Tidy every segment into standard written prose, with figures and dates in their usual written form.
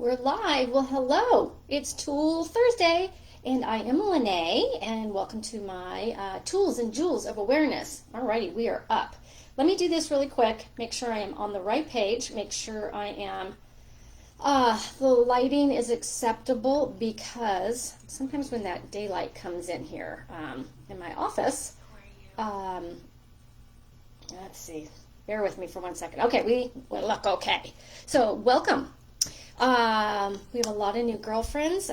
We're live. Well, hello. It's Tool Thursday, and I am Lene, and welcome to my Tools and Jewels of Awareness. Alrighty, we are up. Let me do this really quick. Make sure I am on the right page. Make sure I am. The lighting is acceptable because sometimes when that daylight comes in here in my office, let's see. Bear with me for 1 second. Okay, we look okay. So, welcome. We have a lot of new girlfriends,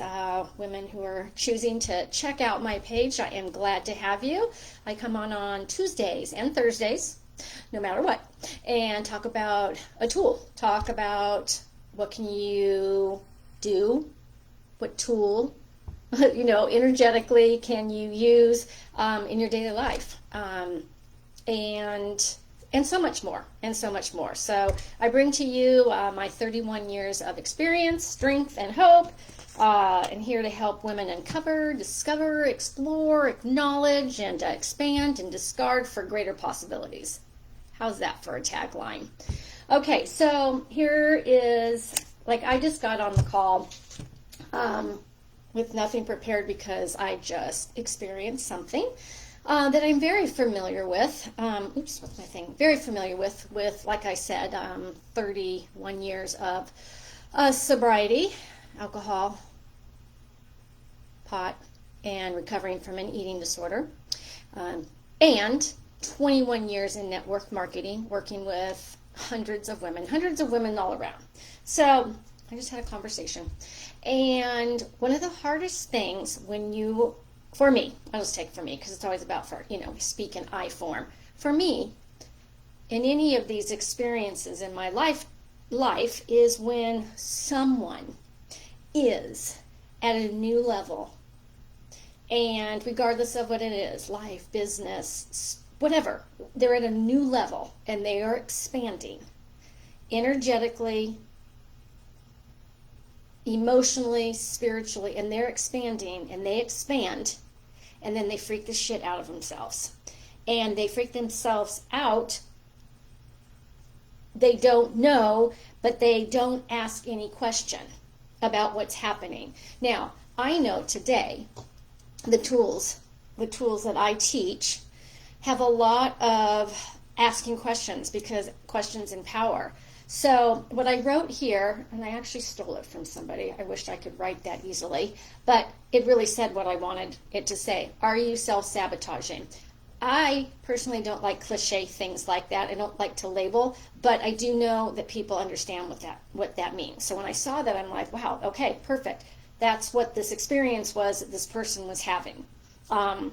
women who are choosing to check out my page. I am glad to have you. I come on Tuesdays and Thursdays, no matter what, and talk about a tool. Talk about what can you do, what tool, energetically can you use in your daily life, and so much more, So I bring to you my 31 years of experience, strength, and hope, and here to help women uncover, discover, explore, acknowledge, and expand and discard for greater possibilities. How's that for a tagline? Okay, so here is, I just got on the call with nothing prepared because I just experienced something that I'm very familiar with. What's my thing? Very familiar with, like I said, 31 years of sobriety, alcohol, pot, and recovering from an eating disorder, and 21 years in network marketing, working with hundreds of women all around. So I just had a conversation. And one of the hardest things for me, I'll just take for me because it's always about we speak in I form. For me, in any of these experiences in my life is when someone is at a new level. And regardless of what it is, life, business, whatever, they're at a new level and they are expanding energetically, emotionally, spiritually, and they're expanding and they expand, and then they freak the shit out of themselves. And they freak themselves out. They don't know, but they don't ask any question about what's happening. Now, I know today the tools that I teach have a lot of asking questions because questions empower. So what I wrote here, and I actually stole it from somebody. I wished I could write that easily, but it really said what I wanted it to say. Are you self-sabotaging? I personally don't like cliche things like that. I don't like to label, but I do know that people understand what that means. So when I saw that, I'm like, wow, okay, perfect. That's what this experience was that this person was having. I've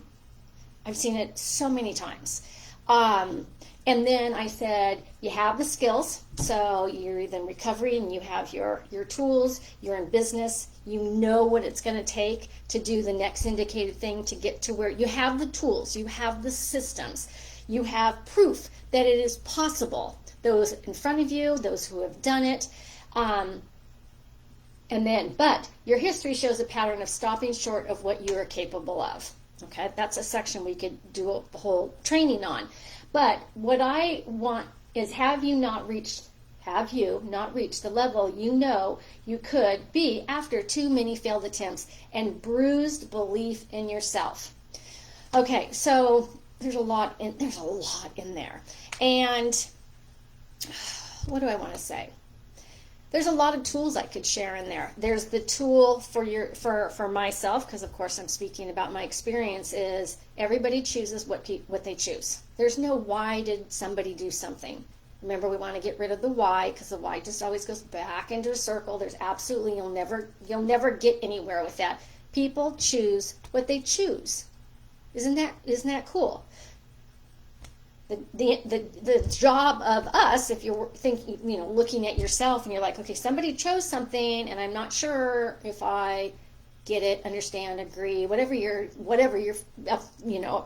seen it so many times. And then I said, you have the skills, so you're in recovery and you have your tools, you're in business, you know what it's going to take to do the next indicated thing to get to where you have the tools, you have the systems, you have proof that it is possible. Those in front of you, those who have done it, but your history shows a pattern of stopping short of what you are capable of. Okay, that's a section we could do a whole training on. But what I want is have you not reached the level you know you could be after too many failed attempts and bruised belief in yourself. Okay, so there's a lot in there. And what do I want to say? There's a lot of tools I could share in there. There's the tool for myself, because of course I'm speaking about my experience, is everybody chooses what they choose. There's no why did somebody do something. Remember, we want to get rid of the why, because the why just always goes back into a circle. There's absolutely, you'll never get anywhere with that. People choose what they choose. Isn't that cool? The job of us, if you're thinking, looking at yourself and you're like, okay, somebody chose something and I'm not sure if I get it, understand, agree, whatever your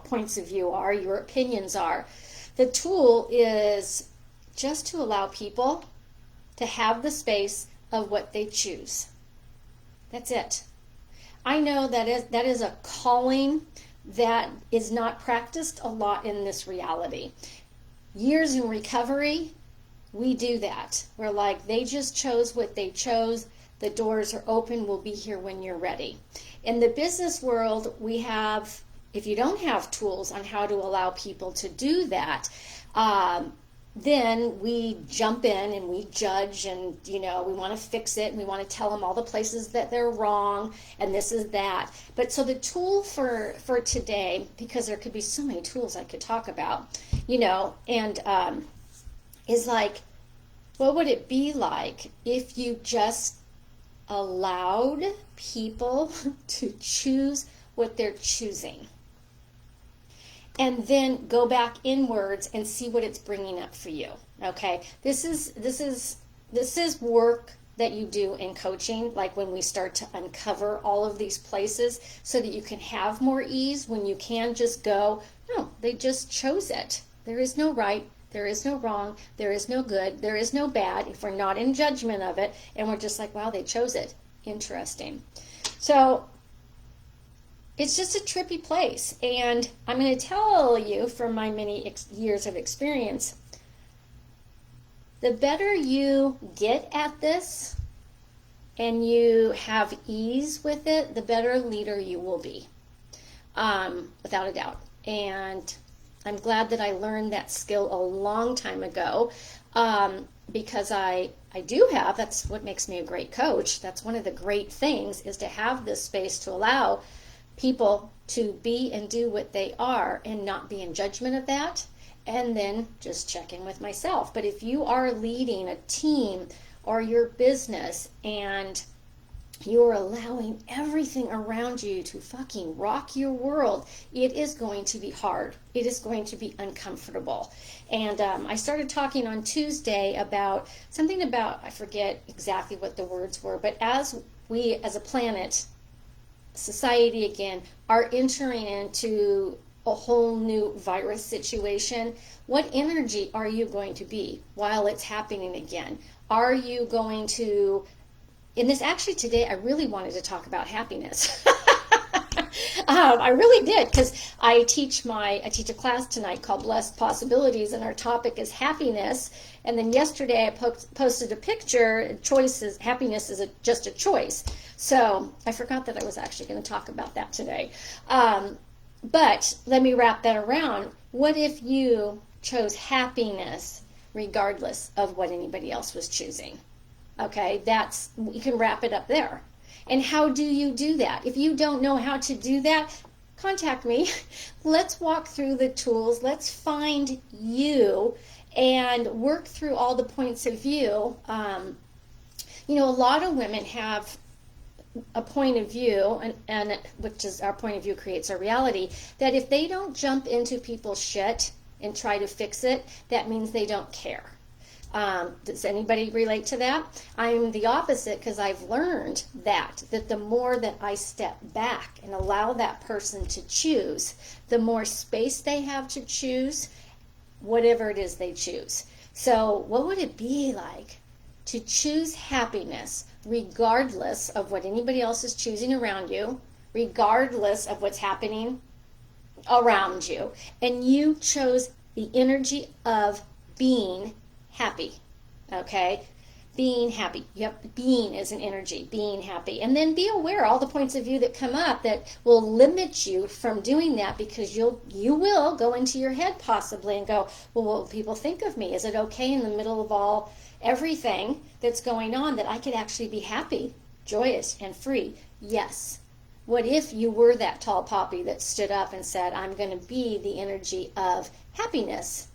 points of view are, your opinions are. The tool is just to allow people to have the space of what they choose. That's it. I know that is a calling that is not practiced a lot in this reality. Years in recovery, we do that. We're like, they just chose what they chose. The doors are open. We'll be here when you're ready. In the business world, we have, if you don't have tools on how to allow people to do that, then we jump in and we judge, and we want to fix it, and we want to tell them all the places that they're wrong, and this is that. But so the tool for today, because there could be so many tools I could talk about, and is like, what would it be like if you just allowed people to choose what they're choosing? And then go back inwards and see what it's bringing up for you. Okay, this is work that you do in coaching, like when we start to uncover all of these places, so that you can have more ease when you can just go, no, they just chose it. There is no right, there is no wrong, there is no good, there is no bad, if we're not in judgment of it, and we're just like, wow, they chose it. Interesting. So it's just a trippy place, and I'm going to tell you from my many years of experience, the better you get at this and you have ease with it, the better leader you will be, without a doubt. And I'm glad that I learned that skill a long time ago, because I do have, that's what makes me a great coach. That's one of the great things, is to have this space to allow people to be and do what they are and not be in judgment of that, and then just check in with myself. But if you are leading a team or your business and you're allowing everything around you to fucking rock your world, it is going to be hard. It is going to be uncomfortable. And I started talking on Tuesday about something about, I forget exactly what the words were, but as we as a planet, society again, are entering into a whole new virus situation, what energy are you going to be while it's happening again? Are you going to, in this, actually today I really wanted to talk about happiness. I really did, because I teach a class tonight called Blessed Possibilities, and our topic is happiness. And then yesterday I posted a picture, choices, happiness is just a choice. So I forgot that I was actually going to talk about that today. But let me wrap that around. What if you chose happiness regardless of what anybody else was choosing? Okay, you can wrap it up there. And how do you do that? If you don't know how to do that, contact me. Let's walk through the tools. Let's find you and work through all the points of view. A lot of women have a point of view, and which is our point of view creates our reality, that if they don't jump into people's shit and try to fix it, that means they don't care. Does anybody relate to that? I'm the opposite, because I've learned that the more that I step back and allow that person to choose, the more space they have to choose whatever it is they choose. So what would it be like to choose happiness regardless of what anybody else is choosing around you, regardless of what's happening around you, and you chose the energy of being happy? Okay, being happy. Yep, being is an energy, being happy. And then be aware all the points of view that come up that will limit you from doing that, because you will go into your head possibly and go, well, what will people think of me? Is it okay in the middle of everything that's going on that I could actually be happy, joyous, and free? Yes. What if you were that tall poppy that stood up and said, I'm going to be the energy of happiness,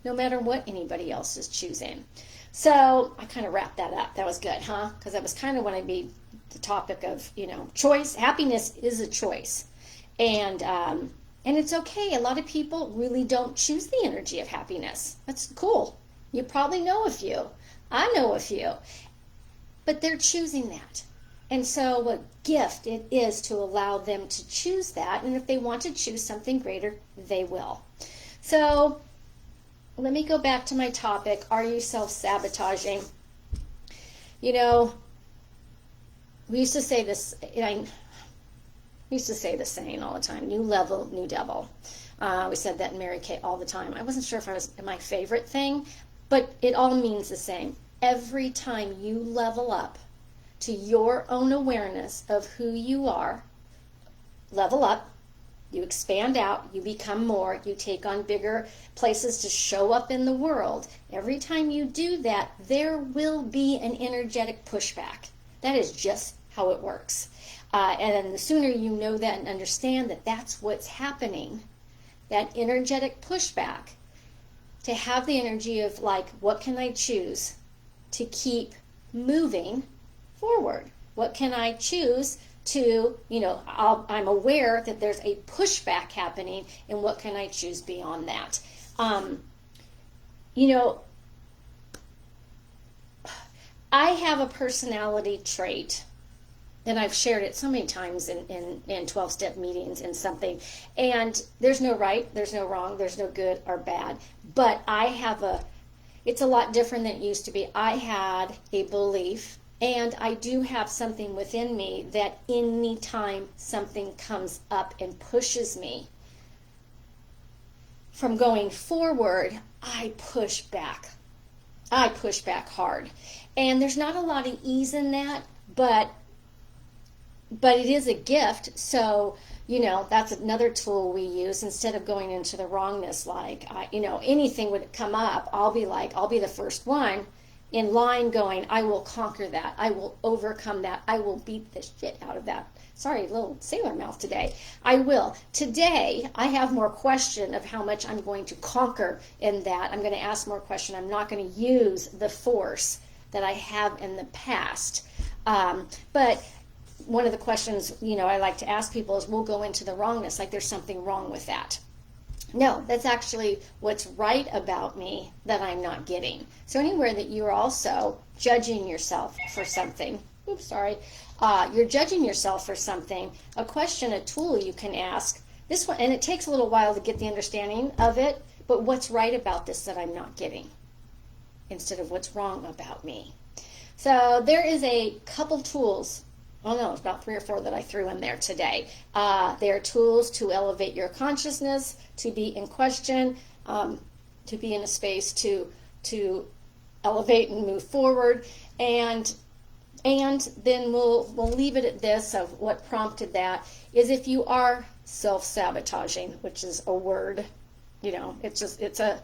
no matter what anybody else is choosing? So I kind of wrapped that up. That was good, huh? Because that was kind of when I made the topic of, choice. Happiness is a choice. And it's okay. A lot of people really don't choose the energy of happiness. That's cool. You probably know a few. I know a few. But they're choosing that. And so what gift it is to allow them to choose that. And if they want to choose something greater, they will. So let me go back to my topic. Are you self-sabotaging? We used to say this, I used to say the saying all the time, new level, new devil. We said that in Mary Kay all the time. I wasn't sure if it was my favorite thing, but it all means the same. Every time you level up to your own awareness of who you are, level up, you expand out, you become more, you take on bigger places to show up in the world. Every time you do that, there will be an energetic pushback. That is just how it works. And the sooner you know that and understand that that's what's happening, that energetic pushback, to have the energy of like, what can I choose to keep moving forward? What can I choose to, I'm aware that there's a pushback happening, and what can I choose beyond that? I have a personality trait, and I've shared it so many times in 12-step meetings and something, and there's no right, there's no wrong, there's no good or bad, but it's a lot different than it used to be. I had a belief, and I do have something within me that anytime something comes up and pushes me from going forward, I push back. I push back hard. And there's not a lot of ease in that, but it is a gift. So, that's another tool we use instead of going into the wrongness. Like, anything would come up, I'll be the first one in line going, I will conquer that. I will overcome that. I will beat the shit out of that. Sorry, little sailor mouth today. I will. Today, I have more question of how much I'm going to conquer in that. I'm going to ask more question. I'm not going to use the force that I have in the past. But one of the questions, I like to ask people is, we'll go into the wrongness, like there's something wrong with that. No, that's actually what's right about me that I'm not getting. So anywhere that you're also judging yourself for something, you're judging yourself for something, a question, a tool you can ask, this one, and it takes a little while to get the understanding of it, but what's right about this that I'm not getting, instead of what's wrong about me. So there is a couple tools. Oh no, it's about 3 or 4 that I threw in there today. They're tools to elevate your consciousness, to be in question, to be in a space to elevate and move forward, and then we'll leave it at this of what prompted that is if you are self-sabotaging, which is a word, it's a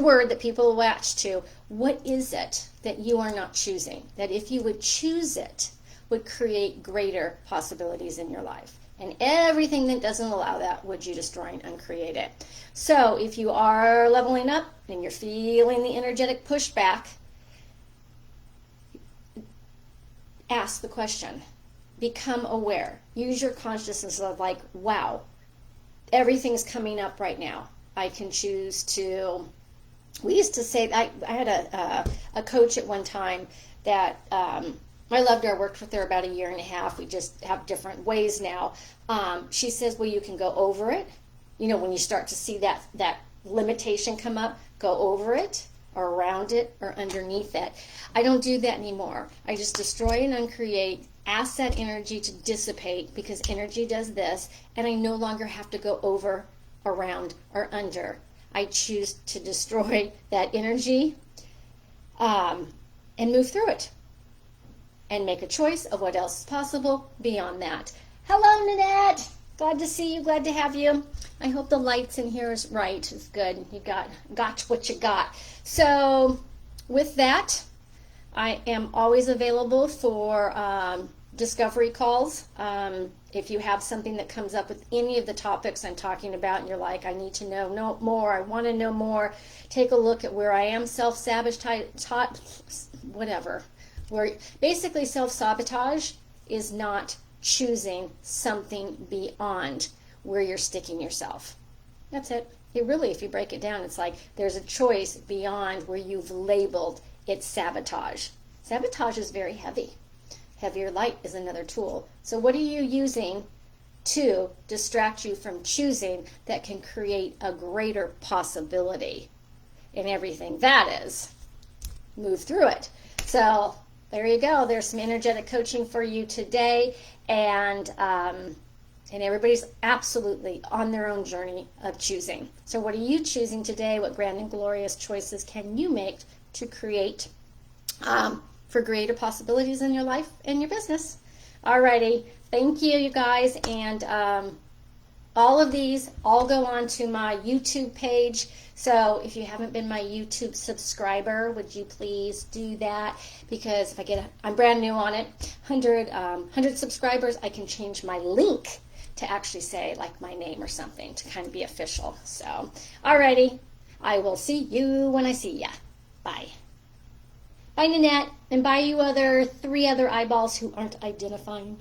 word that people latch to. What is it that you are not choosing? That if you would choose it, would create greater possibilities in your life. And everything that doesn't allow that, would you destroy and uncreate it? So if you are leveling up and you're feeling the energetic pushback, ask the question. Become aware. Use your consciousness of like, wow, everything's coming up right now. I can choose to... We used to say, I had a coach at one time that... I loved her. I worked with her about 1.5 years. We just have different ways now. She says, well, you can go over it. When you start to see that limitation come up, go over it or around it or underneath it. I don't do that anymore. I just destroy and uncreate, ask that energy to dissipate, because energy does this, and I no longer have to go over, around, or under. I choose to destroy that energy and move through it, and make a choice of what else is possible beyond that. Hello, Nanette. Glad to see you. Glad to have you. I hope the lights in here is right. It's good. You got what you got. So with that, I am always available for discovery calls. If you have something that comes up with any of the topics I'm talking about and you're like, I need to know more, I want to know more, take a look at where I am self-sabotage, whatever. Where basically self-sabotage is not choosing something beyond where you're sticking yourself. That's it. It really, if you break it down, it's like there's a choice beyond where you've labeled it sabotage. Sabotage is very heavy. Heavier light is another tool. So what are you using to distract you from choosing that can create a greater possibility in everything? That is, move through it. So there you go. There's some energetic coaching for you today, and everybody's absolutely on their own journey of choosing. So what are you choosing today? What grand and glorious choices can you make to create for greater possibilities in your life and your business. Alrighty, thank you, you guys, and all of these all go on to my YouTube page. So if you haven't been my YouTube subscriber, would you please do that? Because if I'm brand new on it, 100 subscribers, I can change my link to actually say like my name or something to kind of be official. So, alrighty, I will see you when I see ya. Bye. Bye, Nanette, and bye you 3 other eyeballs who aren't identifying.